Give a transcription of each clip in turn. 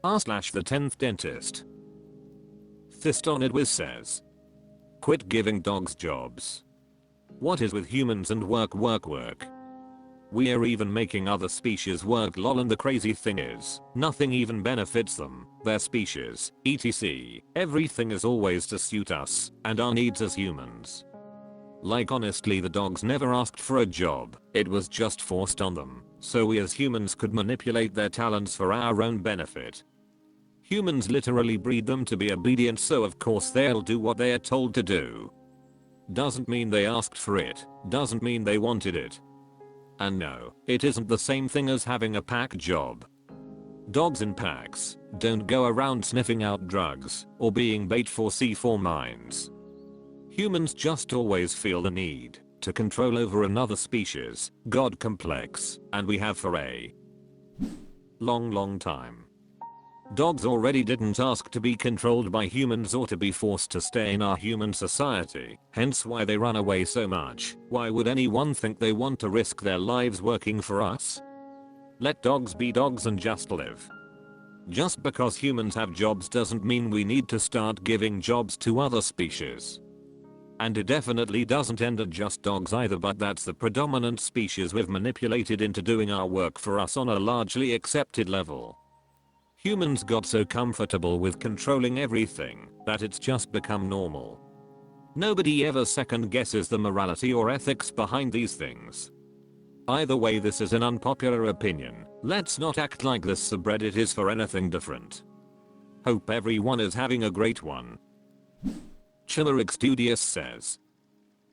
r/the10thDentist. Thistonidwiz says. Quit giving dogs jobs. What is with humans and work? We're even making other species work lol, and the crazy thing is, nothing even benefits them, their species, etc. Everything is always to suit us and our needs as humans. Like honestly, the dogs never asked for a job, it was just forced on them, so we as humans could manipulate their talents for our own benefit. Humans literally breed them to be obedient, so of course they'll do what they are told to do. Doesn't mean they asked for it, doesn't mean they wanted it. And no, it isn't the same thing as having a pack job. Dogs in packs don't go around sniffing out drugs or being bait for C4 mines. Humans just always feel the need to control over another species, God complex, and we have for a long time. Dogs already didn't ask to be controlled by humans or to be forced to stay in our human society, hence why they run away so much. Why would anyone think they want to risk their lives working for us? Let dogs be dogs and just live. Just because humans have jobs doesn't mean we need to start giving jobs to other species. And it definitely doesn't end at just dogs either, but that's the predominant species we've manipulated into doing our work for us on a largely accepted level. Humans got so comfortable with controlling everything that it's just become normal. Nobody ever second guesses the morality or ethics behind these things. Either way, this is an unpopular opinion. Let's not act like this subreddit is for anything different. Hope everyone is having a great one. Chillerix Studious says.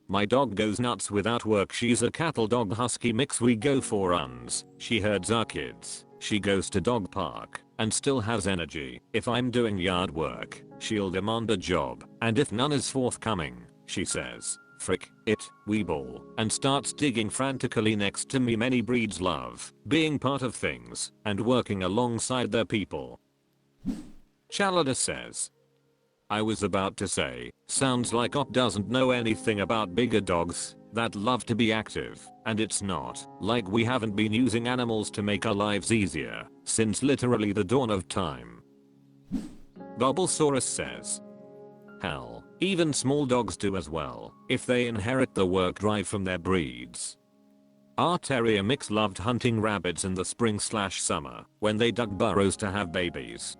My dog goes nuts without work. She's a cattle dog husky mix. We go for runs. She herds our kids. She goes to dog park and still has energy. If I'm doing yard work, she'll demand a job, and if none is forthcoming, she says, "Frick it, weeble," and starts digging frantically next to me. Many breeds love being part of things and working alongside their people. Chalada says. I was about to say, sounds like Op doesn't know anything about bigger dogs that love to be active, and it's not like we haven't been using animals to make our lives easier since literally the dawn of time. Bobblesaurus says. Hell, even small dogs do as well if they inherit the work drive from their breeds. Our terrier mix loved hunting rabbits in the spring/summer when they dug burrows to have babies.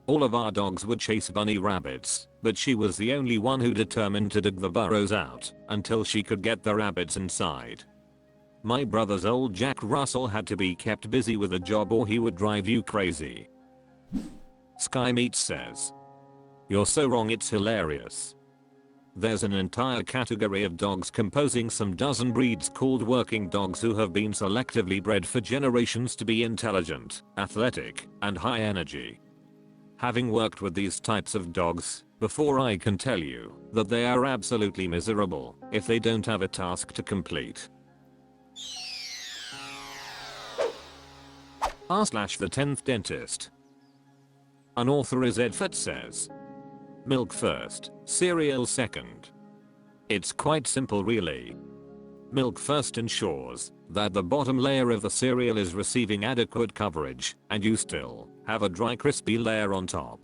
All of our dogs would chase bunny rabbits, but she was the only one who determined to dig the burrows out until she could get the rabbits inside. My brother's old Jack Russell had to be kept busy with a job or he would drive you crazy. Sky Meat says. You're so wrong, it's hilarious. There's an entire category of dogs composing some dozen breeds called working dogs who have been selectively bred for generations to be intelligent, athletic, and high energy. Having worked with these types of dogs before, I can tell you that they are absolutely miserable if they don't have a task to complete. r/the10thDentist. Unauthorized Edford says. Milk first, cereal second. It's quite simple really. Milk first ensures that the bottom layer of the cereal is receiving adequate coverage and you still have a dry crispy layer on top.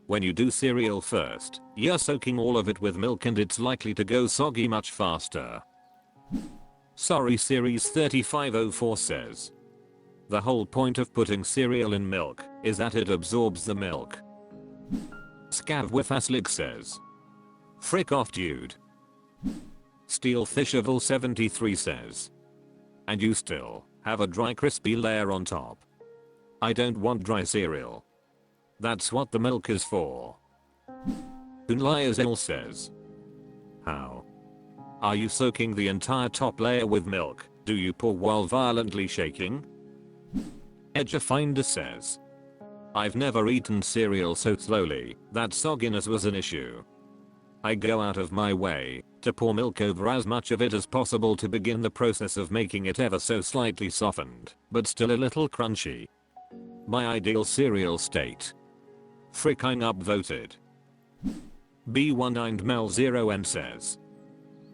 When you do cereal first, you're soaking all of it with milk and it's likely to go soggy much faster. Sorry Series 3504 says. The whole point of putting cereal in milk is that it absorbs the milk. Scavwifaslik says. Frick off dude. Steelfisherville 73 says. And you still have a dry crispy layer on top. I don't want dry cereal. That's what the milk is for. Unliazel says. How? Are you soaking the entire top layer with milk? Do you pour while violently shaking? Edgefinder says. I've never eaten cereal so slowly that sogginess was an issue. I go out of my way to pour milk over as much of it as possible to begin the process of making it ever so slightly softened, but still a little crunchy. My ideal cereal state. Fricking upvoted. B19mel0n says.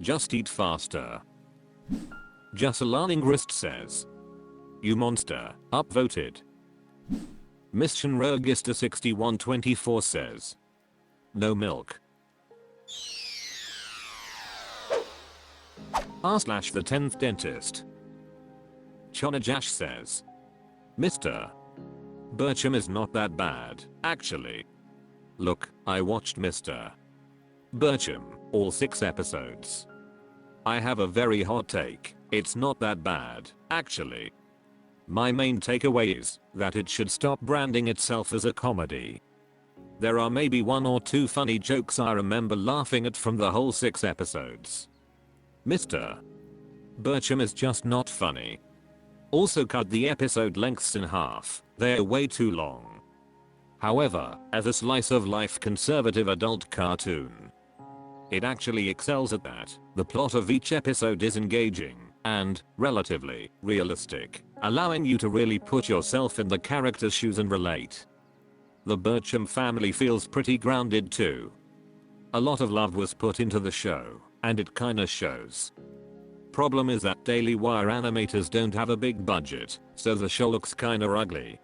Just eat faster. Jusalaningrist says. You monster, upvoted. Mission Register 6124 says. No milk. r/the10thDentist. Chonajash says. Mr. Birchum is not that bad, actually. Look, I watched Mr. Birchum, all 6 episodes. I have a very hot take, it's not that bad, actually. My main takeaway is that it should stop branding itself as a comedy. There are maybe 1 or 2 funny jokes I remember laughing at from the whole 6 episodes. Mr. Birchum is just not funny. Also cut the episode lengths in half, they're way too long. However, as a slice of life conservative adult cartoon, it actually excels at that. The plot of each episode is engaging and relatively realistic, allowing you to really put yourself in the character's shoes and relate. The Birchum family feels pretty grounded too. A lot of love was put into the show, and it kinda shows. Problem is that Daily Wire animators don't have a big budget, so the show looks kinda ugly.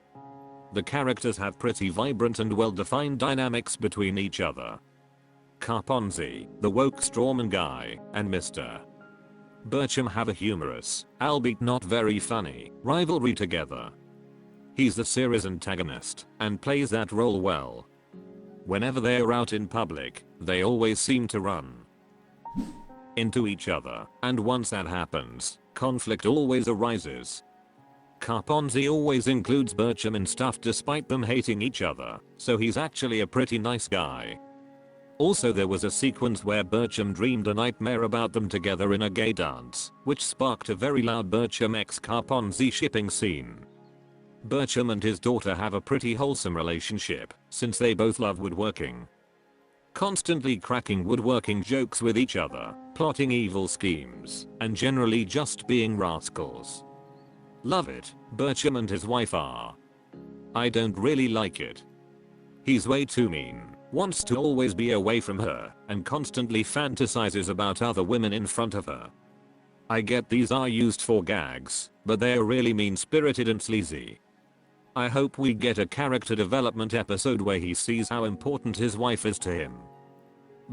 The characters have pretty vibrant and well-defined dynamics between each other. Carponzi, the woke strawman guy, and Mr. Birchum have a humorous, albeit not very funny, rivalry together. He's the series antagonist, and plays that role well. Whenever they're out in public, they always seem to run into each other, and once that happens, conflict always arises. Carponzi always includes Birchum in stuff despite them hating each other, so he's actually a pretty nice guy. Also, there was a sequence where Birchum dreamed a nightmare about them together in a gay dance, which sparked a very loud Birchum x Carponzi shipping scene. Birchum and his daughter have a pretty wholesome relationship, since they both love woodworking. Constantly cracking woodworking jokes with each other, plotting evil schemes, and generally just being rascals. Love it. Birchum and his wife are. I don't really like it. He's way too mean, wants to always be away from her, and constantly fantasizes about other women in front of her. I get these are used for gags, but they're really mean-spirited and sleazy. I hope we get a character development episode where he sees how important his wife is to him.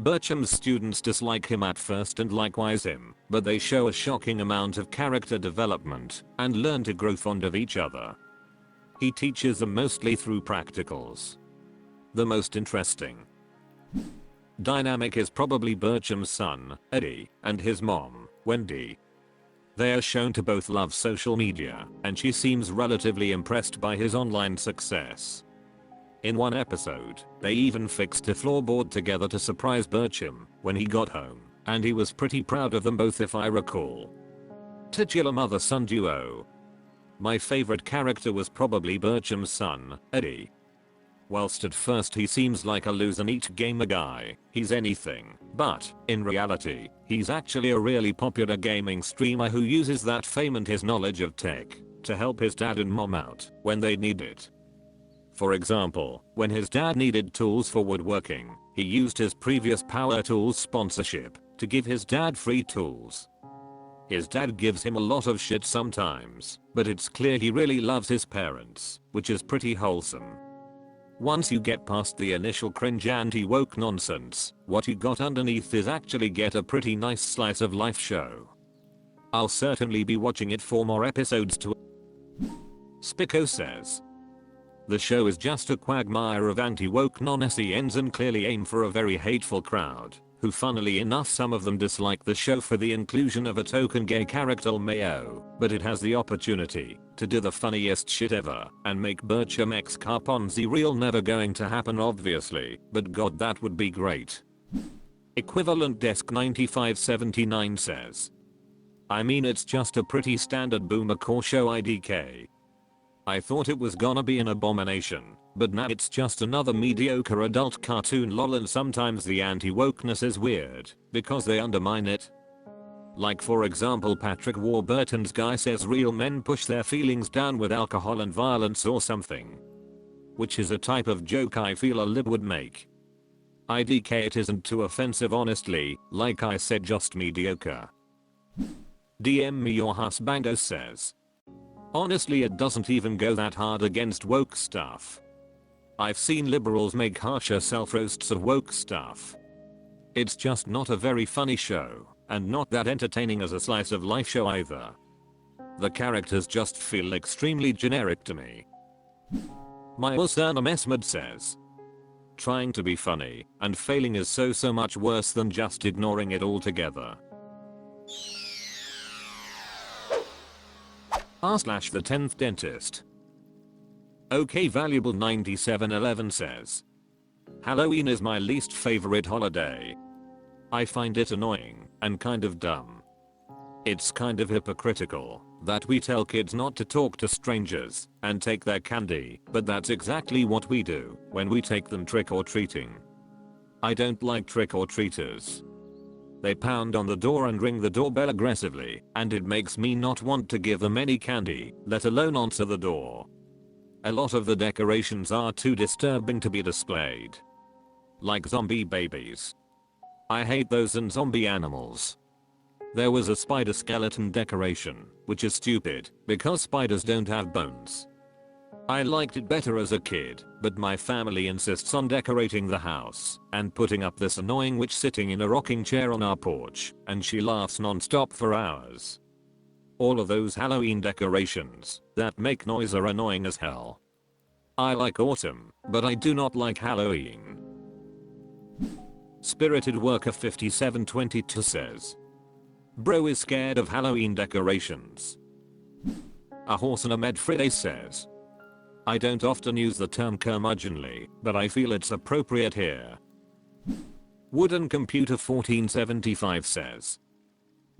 Birchum's students dislike him at first and likewise him, but they show a shocking amount of character development and learn to grow fond of each other. He teaches them mostly through practicals. The most interesting dynamic is probably Birchum's son, Eddie, and his mom, Wendy. They are shown to both love social media, and she seems relatively impressed by his online success. In one episode, they even fixed a floorboard together to surprise Birchum when he got home, and he was pretty proud of them both if I recall. Titular mother-son duo. My favorite character was probably Birchum's son, Eddie. Whilst at first he seems like a lose-and-eat gamer guy, he's anything but, in reality, he's actually a really popular gaming streamer who uses that fame and his knowledge of tech to help his dad and mom out when they need it. For example, when his dad needed tools for woodworking, he used his previous Power Tools sponsorship to give his dad free tools. His dad gives him a lot of shit sometimes, but it's clear he really loves his parents, which is pretty wholesome. Once you get past the initial cringe anti-woke nonsense, what you got underneath is actually get a pretty nice slice of life show. I'll certainly be watching it for more episodes to. Spico says. The show is just a quagmire of anti-woke non-SENs and clearly aim for a very hateful crowd, who funnily enough some of them dislike the show for the inclusion of a token gay character Mayo, but it has the opportunity to do the funniest shit ever and make Birchum x Carponzi real. Never going to happen obviously, but god that would be great. Equivalent Desk 9579 says. I mean it's just a pretty standard boomer core show IDK. I thought it was gonna be an abomination, but now it's just another mediocre adult cartoon lol, and sometimes the anti-wokeness is weird because they undermine it. Like for example Patrick Warburton's guy says real men push their feelings down with alcohol and violence or something. Which is a type of joke I feel a lib would make. IDK it isn't too offensive honestly, like I said just mediocre. DM me your husbando says. Honestly it doesn't even go that hard against woke stuff, I've seen liberals make harsher self-roasts of woke stuff. It's just not a very funny show, and not that entertaining as a slice of life show either. The characters just feel extremely generic to me. My Usana Mesmed says, trying to be funny and failing is so much worse than just ignoring it altogether. r/the10thDentist. Okay Valuable 9711 says, Halloween is my least favorite holiday. I find it annoying and kind of dumb. It's kind of hypocritical that we tell kids not to talk to strangers and take their candy, but that's exactly what we do when we take them trick-or-treating. I don't like trick-or-treaters. They pound on the door and ring the doorbell aggressively, and it makes me not want to give them any candy, let alone answer the door. A lot of the decorations are too disturbing to be displayed. Like zombie babies. I hate those and zombie animals. There was a spider skeleton decoration, which is stupid because spiders don't have bones. I liked it better as a kid, but my family insists on decorating the house and putting up this annoying witch sitting in a rocking chair on our porch, and she laughs non-stop for hours. All of those Halloween decorations that make noise are annoying as hell. I like autumn, but I do not like Halloween. Spirited Worker 5722 says, Bro is scared of Halloween decorations. A Horse and a Medfriday says, I don't often use the term curmudgeonly, but I feel it's appropriate here. Wooden Computer 1475 says,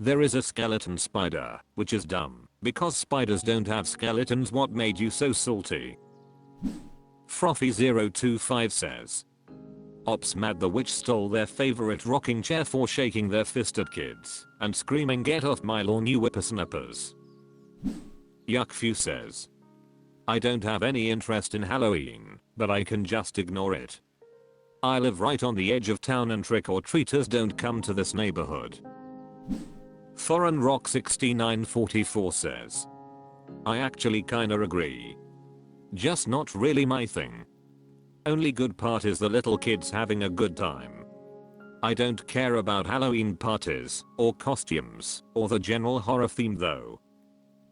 there is a skeleton spider, which is dumb, because spiders don't have skeletons. What made you so salty? Frothy025 says, Ops mad the witch stole their favorite rocking chair for shaking their fist at kids and screaming get off my lawn you whippersnappers. Yuckfew says, I don't have any interest in Halloween, but I can just ignore it. I live right on the edge of town and trick-or-treaters don't come to this neighborhood. Foreign Rock 6944 says, I actually kinda agree. Just not really my thing. Only good part is the little kids having a good time. I don't care about Halloween parties or costumes or the general horror theme though.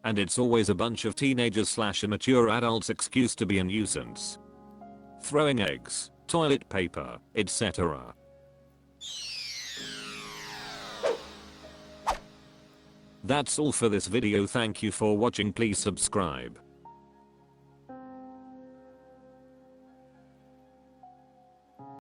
And it's always a bunch of teenagers / immature adults' excuse to be a nuisance. Throwing eggs, toilet paper, etc. That's all for this video. Thank you for watching. Please subscribe.